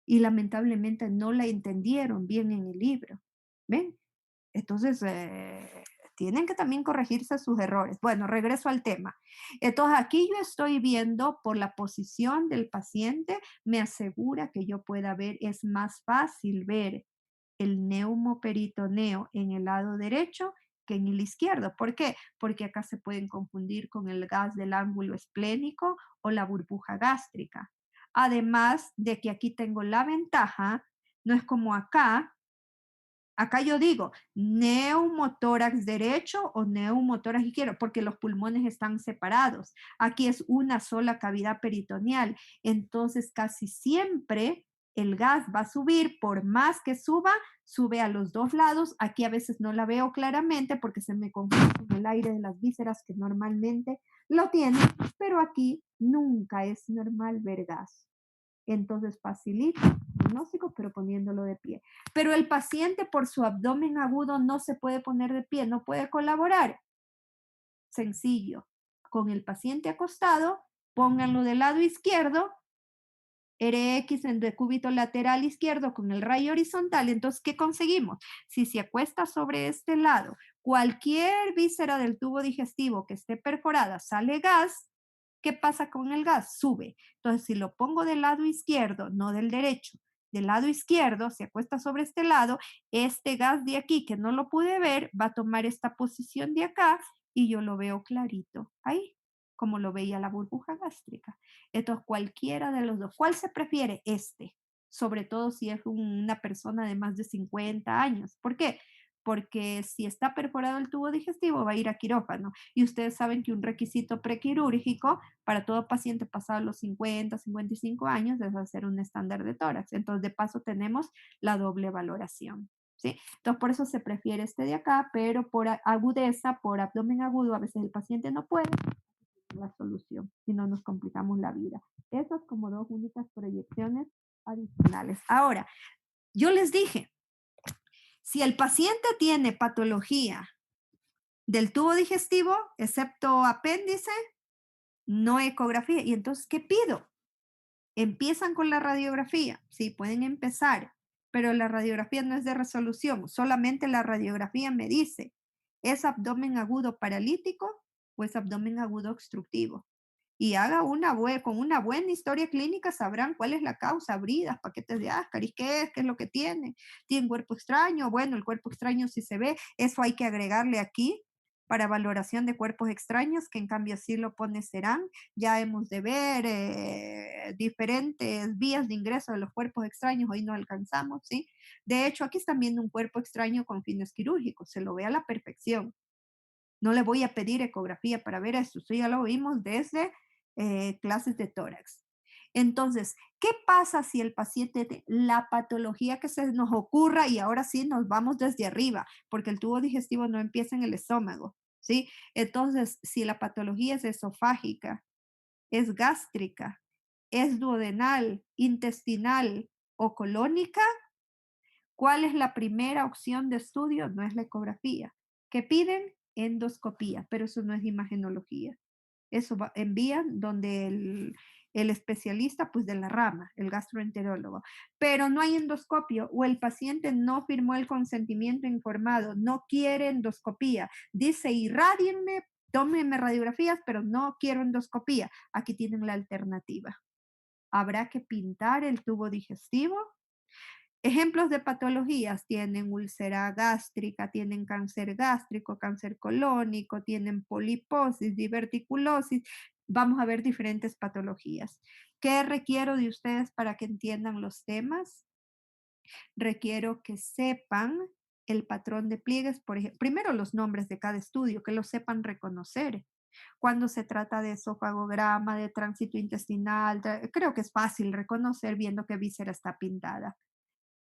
y lamentablemente no la entendieron bien en el libro. ¿Ven? Entonces, tienen que también corregirse sus errores. Bueno, regreso al tema. Entonces, aquí yo estoy viendo por la posición del paciente, me asegura que yo pueda ver, es más fácil ver el neumoperitoneo en el lado derecho que en el izquierdo. ¿Por qué? Porque acá se pueden confundir con el gas del ángulo esplénico o la burbuja gástrica. Además de que aquí tengo la ventaja, no es como acá. Acá yo digo neumotórax derecho o neumotórax izquierdo, porque los pulmones están separados. Aquí es una sola cavidad peritoneal. Entonces, casi siempre el gas va a subir, por más que suba, sube a los dos lados. Aquí a veces no la veo claramente porque se me confunde con el aire de las vísceras que normalmente lo tienen, pero aquí nunca es normal ver gas. Entonces facilita el diagnóstico, pero poniéndolo de pie. Pero el paciente por su abdomen agudo no se puede poner de pie, no puede colaborar. Sencillo. Con el paciente acostado, pónganlo del lado izquierdo, RX en decúbito lateral izquierdo con el rayo horizontal. Entonces, ¿qué conseguimos? Si se acuesta sobre este lado, cualquier víscera del tubo digestivo que esté perforada, sale gas. ¿Qué pasa con el gas? Sube. Entonces, si lo pongo del lado izquierdo, no del derecho, del lado izquierdo, se acuesta sobre este lado, este gas de aquí que no lo pude ver, va a tomar esta posición de acá y yo lo veo clarito ahí, como lo veía la burbuja gástrica. Entonces, cualquiera de los dos. ¿Cuál se prefiere? Este, sobre todo si es una persona de más de 50 años. ¿Por qué? Porque si está perforado el tubo digestivo va a ir a quirófano. Y ustedes saben que un requisito prequirúrgico para todo paciente pasado los 50, 55 años es hacer un estándar de tórax. Entonces, de paso tenemos la doble valoración. ¿Sí? Entonces, por eso se prefiere este de acá, pero por agudeza, por abdomen agudo, a veces el paciente no puede la solución y no nos complicamos la vida. Esas como dos únicas proyecciones adicionales. Ahora, yo les dije, si el paciente tiene patología del tubo digestivo, excepto apéndice, no ecografía. ¿Y entonces qué pido? Empiezan con la radiografía, sí, pueden empezar, pero la radiografía no es de resolución, solamente la radiografía me dice, ¿es abdomen agudo paralítico o es abdomen agudo obstructivo? Y haga con una buena historia clínica sabrán cuál es la causa, bridas, paquetes de Ascaris, qué es lo que tiene. ¿Tiene cuerpo extraño? Bueno, el cuerpo extraño sí se ve, eso hay que agregarle aquí para valoración de cuerpos extraños, que en cambio sí lo pone Serán. Ya hemos de ver diferentes vías de ingreso de los cuerpos extraños, hoy no alcanzamos, ¿sí? De hecho, aquí están viendo un cuerpo extraño con fines quirúrgicos, se lo ve a la perfección. No le voy a pedir ecografía para ver eso, eso ya lo vimos desde clases de tórax. Entonces, ¿qué pasa si el paciente tiene la patología que se nos ocurra y ahora sí nos vamos desde arriba, porque el tubo digestivo no empieza en el estómago, ¿sí? Entonces, si la patología es esofágica, es gástrica, es duodenal, intestinal o colónica, ¿cuál es la primera opción de estudio? No es la ecografía. ¿Qué piden? Endoscopía, pero eso no es imagenología. Eso envían donde el especialista, pues de la rama, el gastroenterólogo. Pero no hay endoscopio o el paciente no firmó el consentimiento informado, no quiere endoscopía. Dice, irradienme, tómenme radiografías, pero no quiero endoscopía. Aquí tienen la alternativa. Habrá que pintar el tubo digestivo. Ejemplos de patologías tienen úlcera gástrica, tienen cáncer gástrico, cáncer colónico, tienen poliposis, diverticulosis. Vamos a ver diferentes patologías. ¿Qué requiero de ustedes para que entiendan los temas? Requiero que sepan el patrón de pliegues, por ejemplo, primero los nombres de cada estudio, que los sepan reconocer. Cuando se trata de esofagograma, de tránsito intestinal, creo que es fácil reconocer viendo qué víscera está pintada.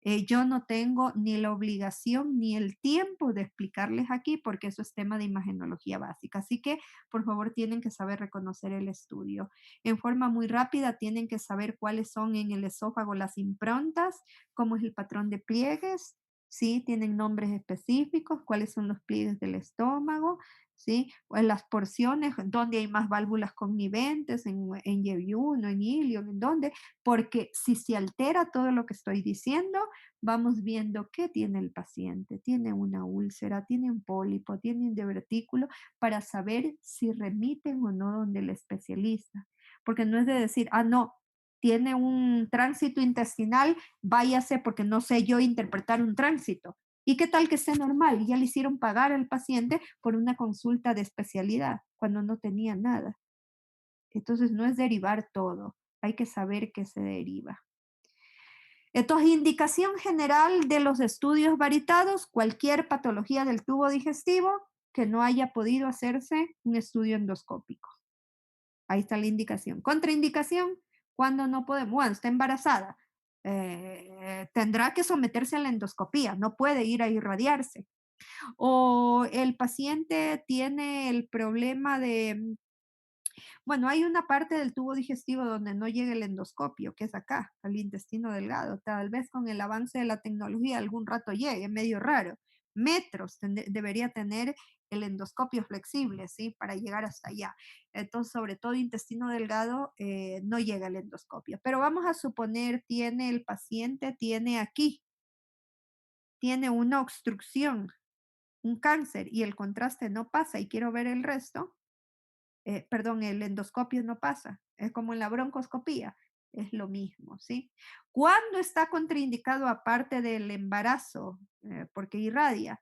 Yo no tengo ni la obligación ni el tiempo de explicarles aquí porque eso es tema de imagenología básica. Así que, por favor, tienen que saber reconocer el estudio. En forma muy rápida, tienen que saber cuáles son en el esófago las improntas, cómo es el patrón de pliegues, ¿sí? Tienen nombres específicos, cuáles son los pliegues del estómago, ¿sí? O en las porciones, donde hay más válvulas conniventes, en yeyuno, en ilion, en dónde, porque si se altera todo lo que estoy diciendo, vamos viendo qué tiene el paciente. Tiene una úlcera, tiene un pólipo, tiene un divertículo, para saber si remiten o no donde el especialista. Porque no es de decir, ah, no, tiene un tránsito intestinal, váyase porque no sé yo interpretar un tránsito. ¿Y qué tal que esté normal? Ya le hicieron pagar al paciente por una consulta de especialidad cuando no tenía nada. Entonces no es derivar todo, hay que saber qué se deriva. Entonces, indicación general de los estudios varitados, cualquier patología del tubo digestivo que no haya podido hacerse un estudio endoscópico. Ahí está la indicación. Contraindicación, cuando no podemos, bueno, está embarazada, tendrá que someterse a la endoscopía, no puede ir a irradiarse. O el paciente tiene el problema de bueno, hay una parte del tubo digestivo donde no llega el endoscopio, que es acá, al intestino delgado. Tal vez con el avance de la tecnología algún rato llegue, medio raro. Metros debería tener el endoscopio flexible, ¿sí? Para llegar hasta allá. Entonces, sobre todo intestino delgado, no llega el endoscopio. Pero vamos a suponer, el paciente tiene aquí, tiene una obstrucción, un cáncer y el contraste no pasa y quiero ver el resto, perdón, el endoscopio no pasa, es como en la broncoscopía, es lo mismo, ¿sí? ¿Cuándo está contraindicado aparte del embarazo? Porque irradia,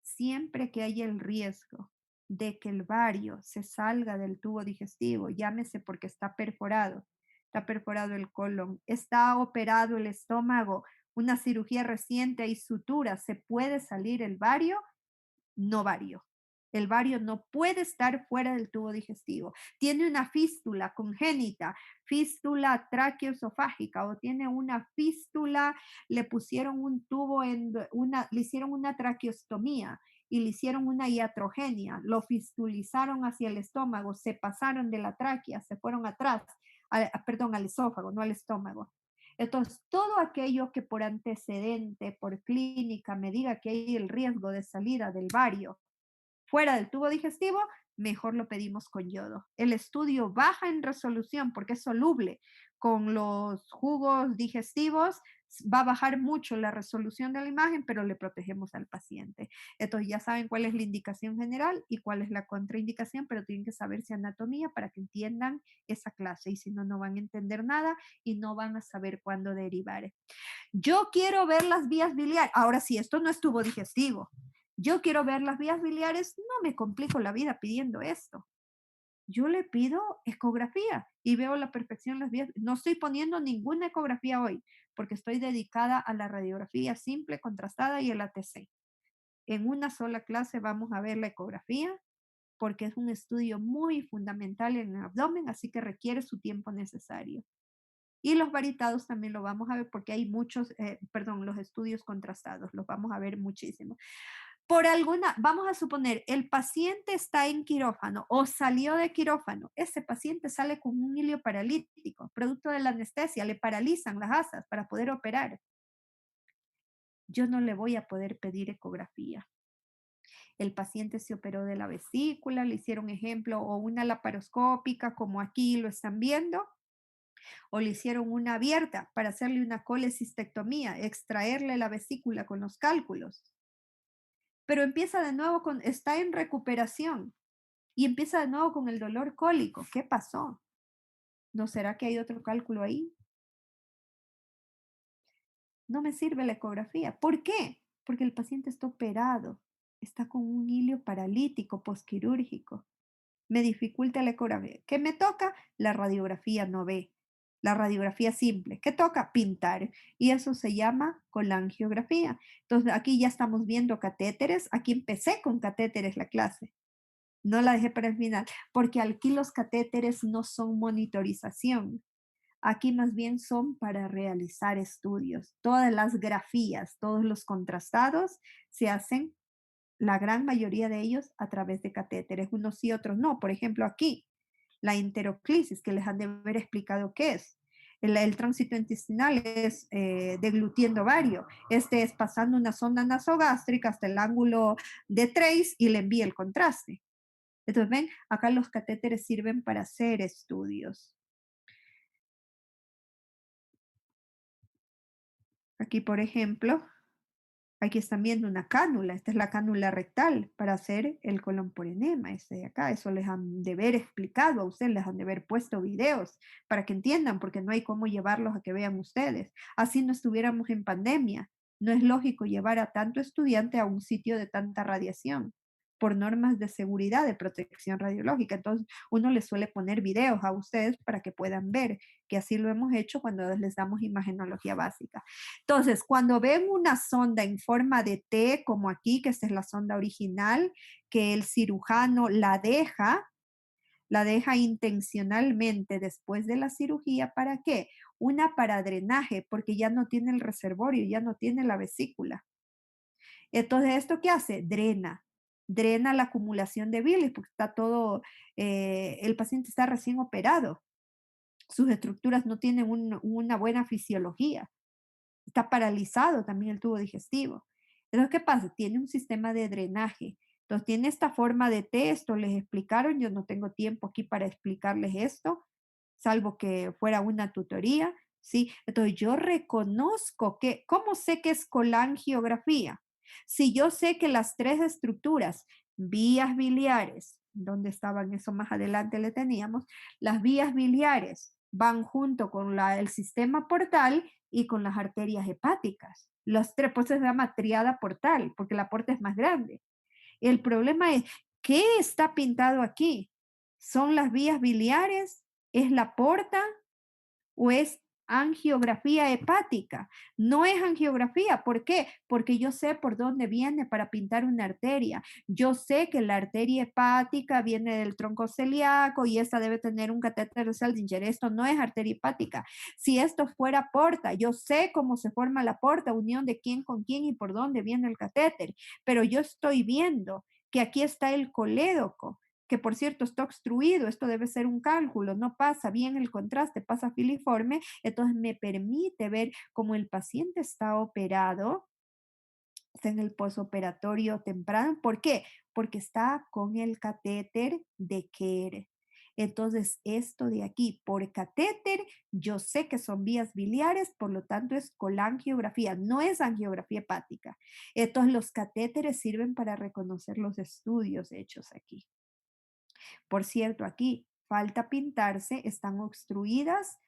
siempre que haya el riesgo de que el vario se salga del tubo digestivo, llámese porque está perforado el colon, está operado el estómago, una cirugía reciente y sutura, se puede salir el vario, no vario. El vario no puede estar fuera del tubo digestivo. Tiene una fístula congénita, fístula traqueoesofágica o tiene una fístula, le pusieron un tubo le hicieron una traqueostomía y le hicieron una iatrogenia, lo fistulizaron hacia el estómago, se pasaron de la tráquea, se fueron atrás. perdón, al esófago, no al estómago. Entonces, todo aquello que por antecedente, por clínica, me diga que hay el riesgo de salida del bario fuera del tubo digestivo, mejor lo pedimos con yodo. El estudio baja en resolución porque es soluble. Con los jugos digestivos va a bajar mucho la resolución de la imagen, pero le protegemos al paciente. Entonces ya saben cuál es la indicación general y cuál es la contraindicación, pero tienen que saberse anatomía para que entiendan esa clase y si no, no van a entender nada y no van a saber cuándo derivar. Yo quiero ver las vías biliares. Ahora sí, esto no es tubo digestivo. Yo quiero ver las vías biliares, no me complico la vida pidiendo esto. Yo le pido ecografía y veo la perfección las vías. No estoy poniendo ninguna ecografía hoy porque estoy dedicada a la radiografía simple, contrastada y el ATC. En una sola clase vamos a ver la ecografía porque es un estudio muy fundamental en el abdomen, así que requiere su tiempo necesario. Y los varitados también lo vamos a ver porque hay muchos, perdón, los estudios contrastados, los vamos a ver muchísimo. Por alguna, vamos a suponer, el paciente está en quirófano o salió de quirófano, ese paciente sale con un hilio paralítico, producto de la anestesia, le paralizan las asas para poder operar. Yo no le voy a poder pedir ecografía. El paciente se operó de la vesícula, le hicieron ejemplo o una laparoscópica, como aquí lo están viendo, o le hicieron una abierta para hacerle una colecistectomía, extraerle la vesícula con los cálculos. Pero empieza de nuevo está en recuperación y empieza de nuevo con el dolor cólico. ¿Qué pasó? ¿No será que hay otro cálculo ahí? No me sirve la ecografía. ¿Por qué? Porque el paciente está operado, está con un hilio paralítico postquirúrgico. Me dificulta la ecografía. ¿Qué me toca? La radiografía no ve. La radiografía simple. ¿Qué toca? Pintar. Y eso se llama colangiografía. Entonces, aquí ya estamos viendo catéteres. Aquí empecé con catéteres la clase. No la dejé para el final, porque aquí los catéteres no son monitorización. Aquí más bien son para realizar estudios. Todas las grafías, todos los contrastados se hacen, la gran mayoría de ellos, a través de catéteres, unos sí, otros no. Por ejemplo, aquí, la enteroclisis, que les han de haber explicado qué es. El tránsito intestinal es deglutiendo vario. Este es pasando una sonda nasogástrica hasta el ángulo de Trace y le envía el contraste. Entonces, ven, acá los catéteres sirven para hacer estudios. Aquí, por ejemplo, aquí están viendo una cánula. Esta es la cánula rectal para hacer el colon por enema. Este de acá, eso les han de ver explicado a ustedes, les han de haber puesto videos para que entiendan, porque no hay cómo llevarlos a que vean ustedes. Así no estuviéramos en pandemia. No es lógico llevar a tanto estudiante a un sitio de tanta radiación por normas de seguridad de protección radiológica. Entonces, uno les suele poner videos a ustedes para que puedan ver, que así lo hemos hecho cuando les damos imagenología básica. Entonces, cuando ven una sonda en forma de T, como aquí, que esta es la sonda original, que el cirujano la deja intencionalmente después de la cirugía, ¿para qué? Una para drenaje, porque ya no tiene el reservorio, ya no tiene la vesícula. Entonces, ¿esto qué hace? Drena la acumulación de bilis, porque está todo, el paciente está recién operado, sus estructuras no tienen una buena fisiología, está paralizado también el tubo digestivo. Entonces, ¿qué pasa? Tiene un sistema de drenaje. Entonces, tiene esta forma de texto, les explicaron, yo no tengo tiempo aquí para explicarles esto, salvo que fuera una tutoría, ¿sí? Entonces, yo reconozco que, ¿cómo sé que es colangiografía? Si yo sé que las tres estructuras, vías biliares, ¿dónde estaban? Eso más adelante le teníamos, las vías biliares van junto con el sistema portal y con las arterias hepáticas. Los tres, pues se llama triada portal, porque la porta es más grande. El problema es, ¿qué está pintado aquí? ¿Son las vías biliares? ¿Es la porta? ¿O es angiografía hepática? No es angiografía. ¿Por qué? Porque yo sé por dónde viene para pintar una arteria. Yo sé que la arteria hepática viene del tronco celíaco y esta debe tener un catéter de Seldinger. Esto no es arteria hepática. Si esto fuera porta, yo sé cómo se forma la porta, unión de quién con quién y por dónde viene el catéter. Pero yo estoy viendo que aquí está el colédoco. que por cierto está obstruido, esto debe ser un cálculo, no pasa bien el contraste, pasa filiforme, entonces me permite ver cómo el paciente está operado, está en el posoperatorio temprano. ¿Por qué? Porque está con el catéter de Kerr. Entonces, esto de aquí, por catéter, yo sé que son vías biliares, por lo tanto es colangiografía, no es angiografía hepática. Entonces, los catéteres sirven para reconocer los estudios hechos aquí. Por cierto, aquí falta pintarse, están obstruidas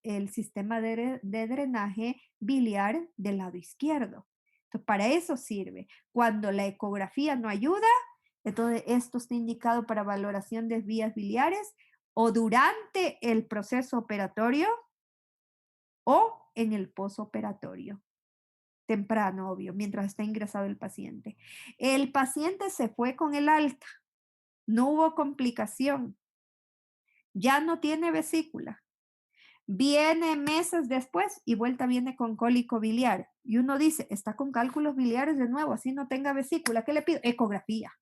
el sistema de drenaje biliar del lado izquierdo. Entonces, para eso sirve. Cuando la ecografía no ayuda, entonces esto está indicado para valoración de vías biliares o durante el proceso operatorio o en el posoperatorio. Temprano, obvio, mientras está ingresado el paciente. El paciente se fue con el alta, no hubo complicación, ya no tiene vesícula. Viene meses después y vuelta viene con cólico biliar. Y uno dice, está con cálculos biliares de nuevo, así no tenga vesícula. ¿Qué le pido? Ecografía.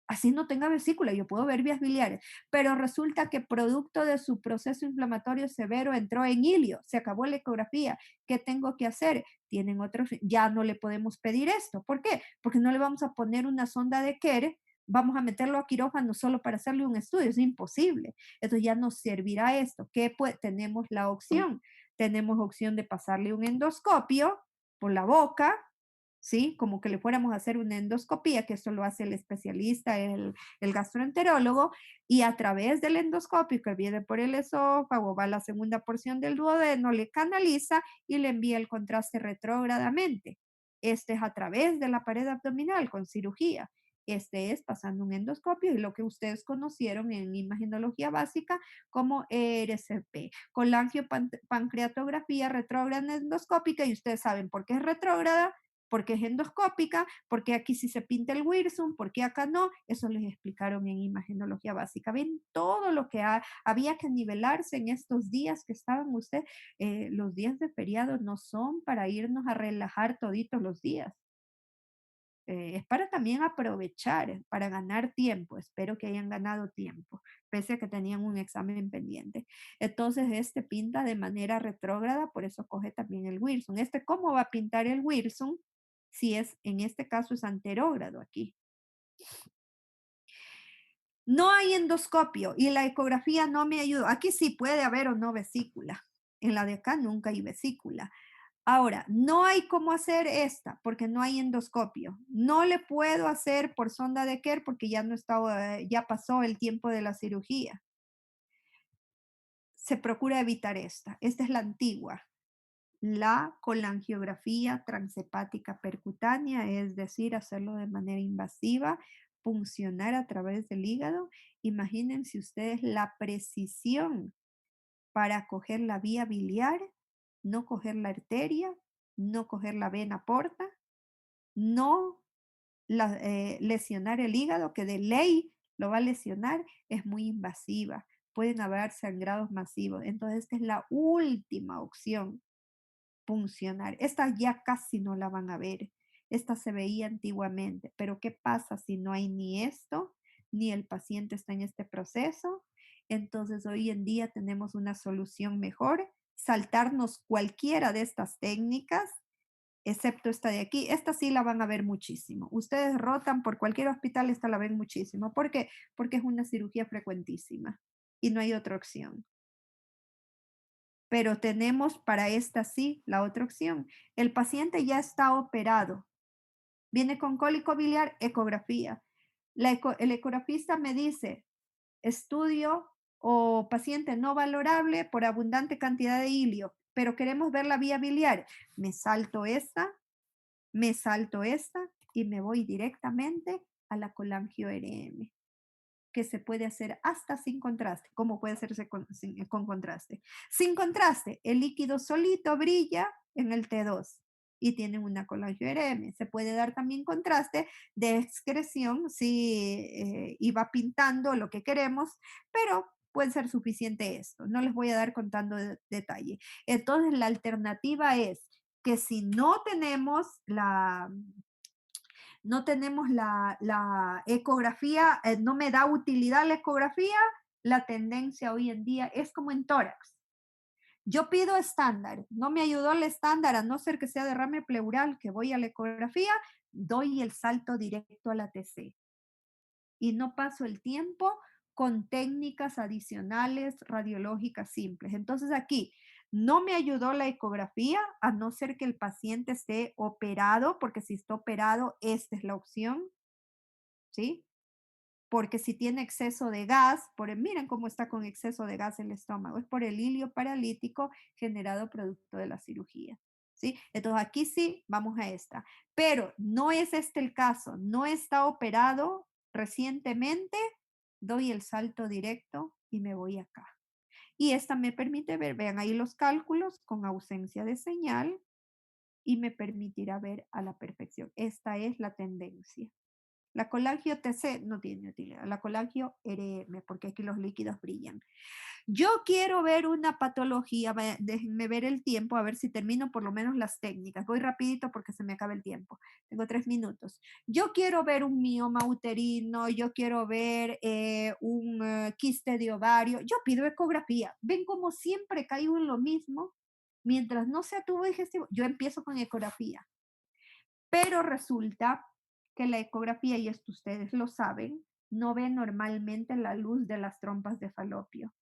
Así no tenga vesícula, yo puedo ver vías biliares. Pero resulta que producto de su proceso inflamatorio severo entró en hilio, se acabó la ecografía. ¿Qué tengo que hacer? Tienen otros, ya no le podemos pedir esto. ¿Por qué? Porque no le vamos a poner una sonda de Kerr, vamos a meterlo a quirófano solo para hacerle un estudio, es imposible. Entonces ya nos servirá esto. ¿Qué tenemos la opción? Tenemos opción de pasarle un endoscopio por la boca, ¿sí? Como que le fuéramos a hacer una endoscopía, que eso lo hace el especialista, el gastroenterólogo, y a través del endoscopio que viene por el esófago, va a la segunda porción del duodeno, le canaliza y le envía el contraste retrógradamente. Este es a través de la pared abdominal con cirugía. Este es pasando un endoscopio y lo que ustedes conocieron en imagenología básica como ERCP, colangiopancreatografía retrógrada endoscópica, y ustedes saben por qué es retrógrada, porque es endoscópica, porque aquí sí se pinta el Wirsum, porque acá no, eso les explicaron en imagenología básica. Ven todo lo que había que nivelarse en estos días que estaban ustedes. Los días de feriado no son para irnos a relajar toditos los días. Es para también aprovechar, para ganar tiempo. Espero que hayan ganado tiempo, pese a que tenían un examen pendiente. Entonces, este pinta de manera retrógrada, por eso coge también el Wilson. ¿Cómo va a pintar el Wilson? Si es, en este caso, es anterógrado aquí. No hay endoscopio y la ecografía no me ayuda. Aquí sí puede haber o no vesícula. En la de acá nunca hay vesícula. Ahora, no hay cómo hacer esta porque no hay endoscopio. No le puedo hacer por sonda de Kerr porque ya no está, ya pasó el tiempo de la cirugía. Se procura evitar esta. Esta es la antigua. La colangiografía transhepática percutánea, es decir, hacerlo de manera invasiva, puncionar a través del hígado. Imagínense ustedes la precisión para coger la vía biliar, no coger la arteria, no coger la vena porta, no lesionar el hígado, que de ley lo va a lesionar, es muy invasiva. Pueden haber sangrados masivos. Entonces, esta es la última opción, puncionar. Esta ya casi no la van a ver. Esta se veía antiguamente, pero ¿qué pasa si no hay ni esto, ni el paciente está en este proceso? Entonces, hoy en día tenemos una solución mejor, saltarnos cualquiera de estas técnicas, excepto esta de aquí. Esta sí la van a ver muchísimo. Ustedes rotan por cualquier hospital, esta la ven muchísimo. ¿Por qué? Porque es una cirugía frecuentísima y no hay otra opción. Pero tenemos para esta sí la otra opción. El paciente ya está operado, viene con cólico biliar, ecografía. El ecografista me dice, estudio o paciente no valorable por abundante cantidad de hilio, pero queremos ver la vía biliar. Me salto esta y me voy directamente a la colangio-RM, que se puede hacer hasta sin contraste. ¿Cómo puede hacerse con contraste? Sin contraste, el líquido solito brilla en el T2 y tiene una colangio-RM. Se puede dar también contraste de excreción y va pintando lo que queremos, pero puede ser suficiente esto. No les voy a dar contando detalle. Entonces, la alternativa es que si no tenemos no tenemos la ecografía, no me da utilidad la ecografía, la tendencia hoy en día es como en tórax. Yo pido estándar, no me ayudó el estándar, a no ser que sea derrame pleural, que voy a la ecografía, doy el salto directo a la TC y no paso el tiempo con técnicas adicionales radiológicas simples. Entonces aquí no me ayudó la ecografía, a no ser que el paciente esté operado, porque si está operado, esta es la opción, ¿sí? Porque si tiene exceso de gas, miren cómo está con exceso de gas el estómago, es por el hilio paralítico generado producto de la cirugía. ¿Sí? Entonces aquí sí, vamos a esta. Pero no es este el caso, no está operado recientemente, doy el salto directo y me voy acá. Y esta me permite ver, vean ahí los cálculos con ausencia de señal y me permitirá ver a la perfección. Esta es la tendencia. La colagio TC no tiene utilidad, la colagio RM, porque aquí los líquidos brillan. Yo quiero ver una patología, déjenme ver el tiempo, a ver si termino por lo menos las técnicas. Voy rapidito porque se me acaba el tiempo. Tengo 3 minutos. Yo quiero ver un mioma uterino, yo quiero ver un quiste de ovario. Yo pido ecografía. Ven como siempre caigo en lo mismo. Mientras no sea tubo digestivo, yo empiezo con ecografía. Pero resulta que la ecografía, y esto ustedes lo saben, no ve normalmente la luz de las trompas de falopio.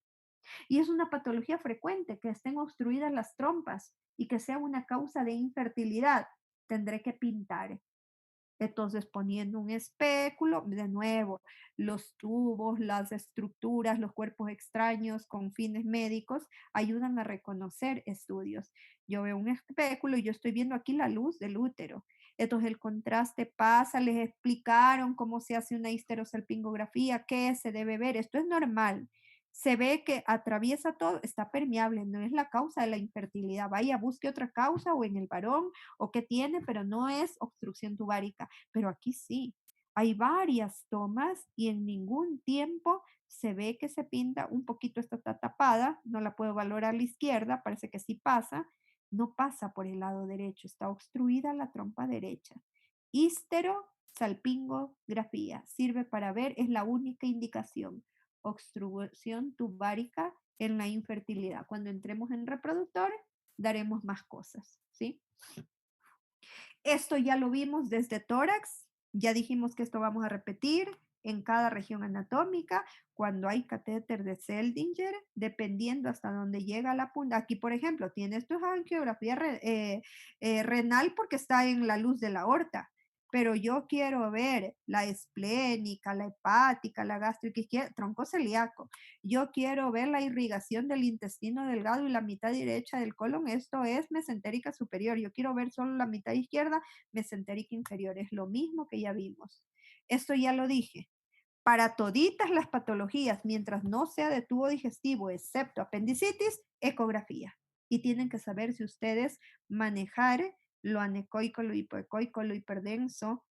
Y es una patología frecuente que estén obstruidas las trompas y que sea una causa de infertilidad. Tendré que pintar. Entonces, poniendo un espéculo, de nuevo, los tubos, las estructuras, los cuerpos extraños con fines médicos ayudan a reconocer estudios. Yo veo un espéculo y yo estoy viendo aquí la luz del útero. Entonces, el contraste pasa, les explicaron cómo se hace una histerosalpingografía, qué se debe ver. Esto es normal. Se ve que atraviesa todo, está permeable, no es la causa de la infertilidad. Vaya, busque otra causa o en el varón o qué tiene, pero no es obstrucción tubárica. Pero aquí sí, hay varias tomas y en ningún tiempo se ve que se pinta, un poquito esta está tapada, no la puedo valorar a la izquierda, parece que sí pasa, no pasa por el lado derecho, está obstruida la trompa derecha. Histerosalpingografía sirve para ver, es la única indicación. Obstrucción tubárica en la infertilidad. Cuando entremos en reproductores, daremos más cosas, ¿sí? Esto ya lo vimos desde tórax, ya dijimos que esto vamos a repetir en cada región anatómica, cuando hay catéter de Seldinger, dependiendo hasta dónde llega la punta. Aquí, por ejemplo, tienes tu angiografía renal porque está en la luz de la aorta, pero yo quiero ver la esplénica, la hepática, la gástrica izquierda, tronco celíaco. Yo quiero ver la irrigación del intestino delgado y la mitad derecha del colon, esto es mesentérica superior. Yo quiero ver solo la mitad izquierda, mesentérica inferior. Es lo mismo que ya vimos. Esto ya lo dije. Para toditas las patologías, mientras no sea de tubo digestivo, excepto apendicitis, ecografía. Y tienen que saber si ustedes manejar lo anecoico, lo hipoecoico, lo hiperdenso,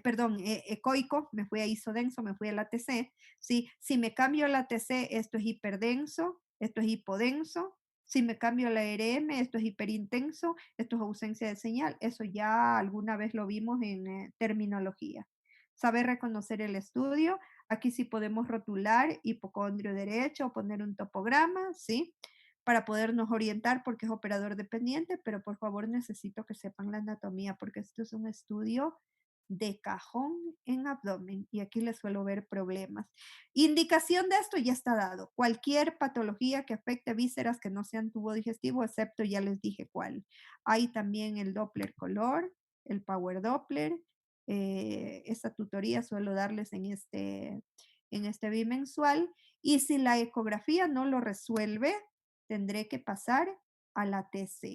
perdón, ecoico, me fui a isodenso, me fui a la TC, ¿sí? Si me cambio a la TC, esto es hiperdenso, esto es hipodenso, si me cambio a la RM, esto es hiperintenso, esto es ausencia de señal, eso ya alguna vez lo vimos en terminología. Saber reconocer el estudio, aquí sí podemos rotular hipocondrio derecho o poner un topograma, ¿sí? Para podernos orientar porque es operador dependiente, pero por favor necesito que sepan la anatomía porque esto es un estudio de cajón en abdomen y aquí les suelo ver problemas. Indicación de esto ya está dado. Cualquier patología que afecte vísceras que no sean tubo digestivo, excepto ya les dije cuál. Hay también el Doppler color, el Power Doppler. Esta tutoría suelo darles en este bimensual. Y si la ecografía no lo resuelve, tendré que pasar a la TC.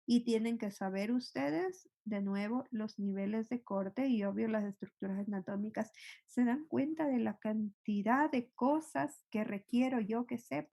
Y tienen que saber ustedes, de nuevo, los niveles de corte y obvio las estructuras anatómicas. Se dan cuenta de la cantidad de cosas que requiero yo que sepa.